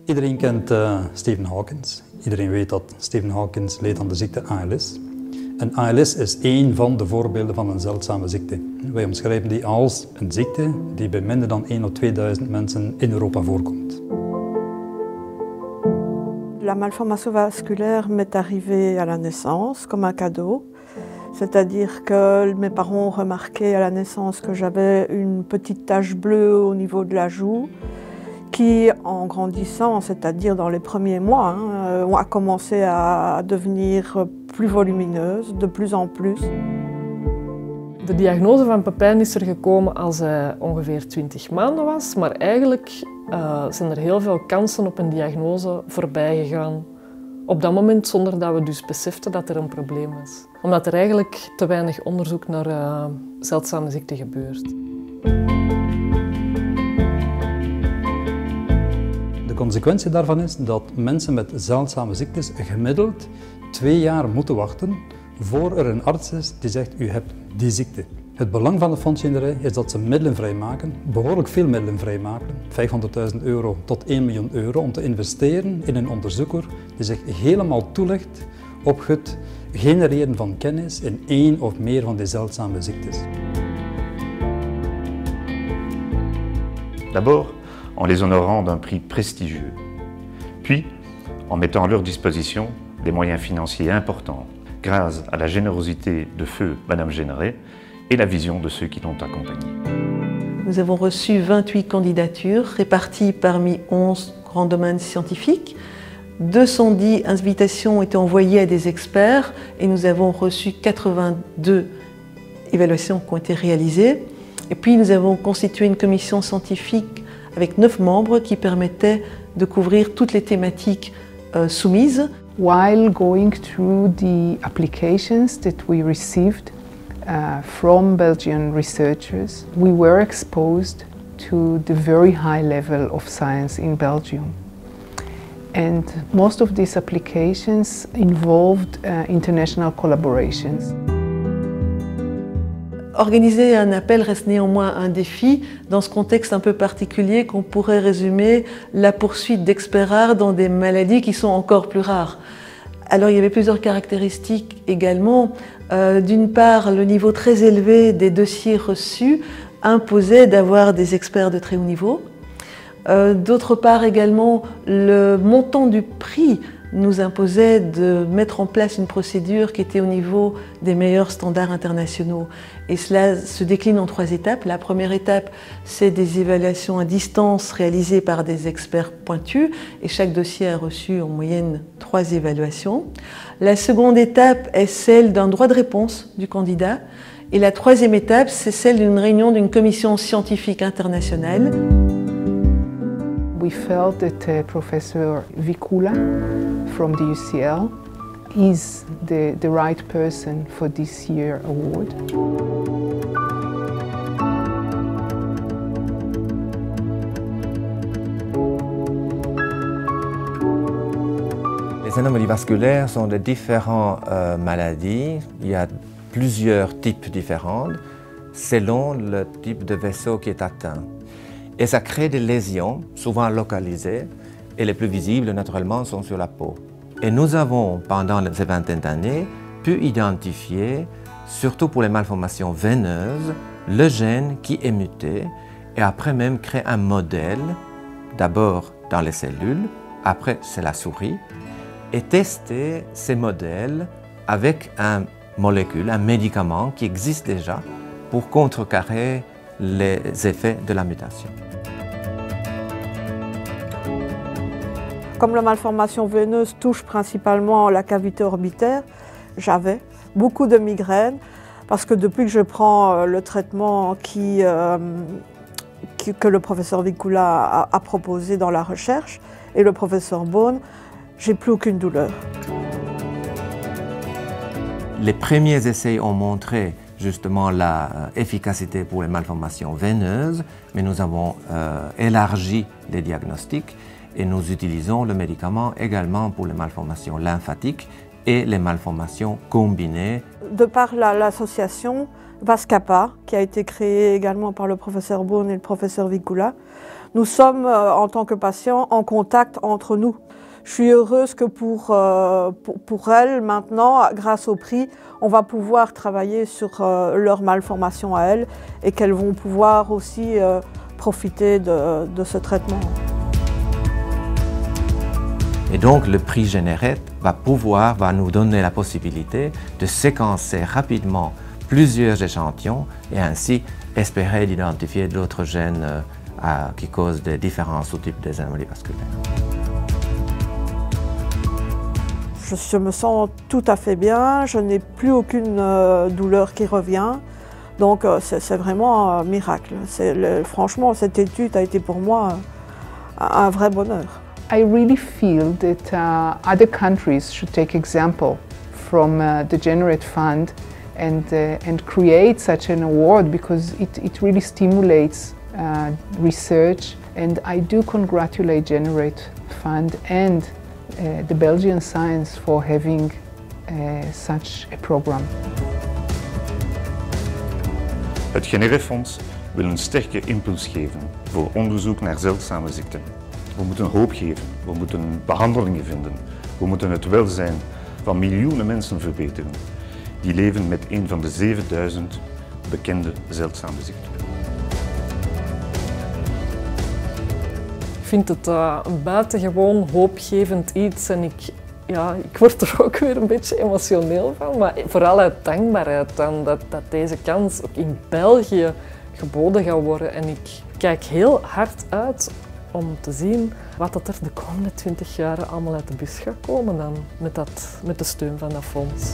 Iedereen kent Stephen Hawking. Iedereen weet dat Stephen Hawking leed aan de ziekte ALS. En ALS is één van de voorbeelden van een zeldzame ziekte. Wij omschrijven die als een ziekte die bij minder dan 1 of 2000 mensen in Europa voorkomt. La malformation vasculaire m'est arrivée à la naissance comme un cadeau. C'est-à-dire que mes parents ont remarqué à la naissance que j'avais une petite tache bleue au niveau de la joue qui, en grandissant, c'est-à-dire dans les premiers mois, a commencé à devenir plus volumineuse, de plus en plus. De diagnose van Pepijn is er gekomen als hij ongeveer 20 maanden was, maar eigenlijk zijn er heel veel kansen op een diagnose voorbij gegaan. Op dat moment zonder dat we dus beseften dat er een probleem was. Omdat er eigenlijk te weinig onderzoek naar zeldzame ziekten gebeurt. De consequentie daarvan is dat mensen met zeldzame ziektes gemiddeld 2 jaar moeten wachten voor er een arts is die zegt u hebt die ziekte. Het belang van de fondsenarij is dat ze middelen vrijmaken, behoorlijk veel middelen vrijmaken, €500.000 tot €1 miljoen, om te investeren in een onderzoeker die zich helemaal toelegt op het genereren van kennis in 1 of meer van die zeldzame ziektes. D'abord, en les honorant d'un prix prestigieux, puis en mettant à leur disposition des moyens financiers importants, grâce à la générosité de feu Madame Généré et la vision de ceux qui l'ont accompagnée. Nous avons reçu 28 candidatures réparties parmi 11 grands domaines scientifiques. 210 invitations ont été envoyées à des experts et nous avons reçu 82 évaluations qui ont été réalisées. Et puis nous avons constitué une commission scientifique avec 9 membres qui permettaient de couvrir toutes les thématiques soumises. While going through the applications that we received from Belgian researchers, we were exposed to the very high level of science in Belgium. And most of these applications involved international collaborations. Organiser un appel reste néanmoins un défi dans ce contexte un peu particulier qu'on pourrait résumer la poursuite d'experts rares dans des maladies qui sont encore plus rares. Alors il y avait plusieurs caractéristiques également. D'une part, le niveau très élevé des dossiers reçus imposait d'avoir des experts de très haut niveau. D'autre part également, le montant du prix nous imposait de mettre en place une procédure qui était au niveau des meilleurs standards internationaux. Et cela se décline en 3 étapes. La première étape, c'est des évaluations à distance réalisées par des experts pointus et chaque dossier a reçu en moyenne 3 évaluations. La seconde étape est celle d'un droit de réponse du candidat et la troisième étape, c'est celle d'une réunion d'une commission scientifique internationale. We felt that Professor Vikula from the UCL is the right person for this year's award. Les anomalies vasculaires sont de différentes maladies. Il y a plusieurs types différents selon le type de vaisseau qui est atteint. Et ça crée des lésions, souvent localisées, et les plus visibles, naturellement, sont sur la peau. Et nous avons, pendant ces vingtaines d'années, pu identifier, surtout pour les malformations veineuses, le gène qui est muté, et après même créer un modèle, d'abord dans les cellules, après c'est la souris, et tester ces modèles avec une molécule, un médicament qui existe déjà pour contrecarrer les effets de la mutation. Comme la malformation veineuse touche principalement la cavité orbitaire, j'avais beaucoup de migraines parce que depuis que je prends le traitement que le professeur Vikula a proposé dans la recherche et le professeur Beaune, j'ai plus aucune douleur. Les premiers essais ont montré justement l'efficacité pour les malformations veineuses, mais nous avons élargi les diagnostics et nous utilisons le médicament également pour les malformations lymphatiques et les malformations combinées. De par l'association VASCAPA, qui a été créée également par le professeur Beaune et le professeur Vikula, Nous sommes, en tant que patients, en contact entre nous. Je suis heureuse que pour elles, maintenant, grâce au prix, on va pouvoir travailler sur leur malformation à elles et qu'elles vont pouvoir aussi profiter de ce traitement. Et donc le prix Générette va nous donner la possibilité de séquencer rapidement plusieurs échantillons et ainsi espérer d'identifier d'autres gènes qui causent des différents sous-types des anomalies vasculaires. Je me sens tout à fait bien, je n'ai plus aucune douleur qui revient, donc c'est vraiment un miracle. Franchement, cette étude a été pour moi un vrai bonheur. I really feel that other countries should take example from the Generate Fund and create such an award because it really stimulates research, and I do congratulate Generate Fund and the Belgian Science for having such a program. Het Generefonds wil een sterke impuls geven voor onderzoek naar zeldzame ziekten. We moeten hoop geven, we moeten behandelingen vinden, we moeten het welzijn van miljoenen mensen verbeteren die leven met een van de 7000 bekende zeldzame ziekten. Ik vind het een buitengewoon hoopgevend iets en ik word er ook weer een beetje emotioneel van, maar vooral uit dankbaarheid dan dat deze kans ook in België geboden gaat worden. En ik kijk heel hard uit om te zien wat er de komende 20 jaar allemaal uit de bus gaat komen dan met de steun van dat fonds.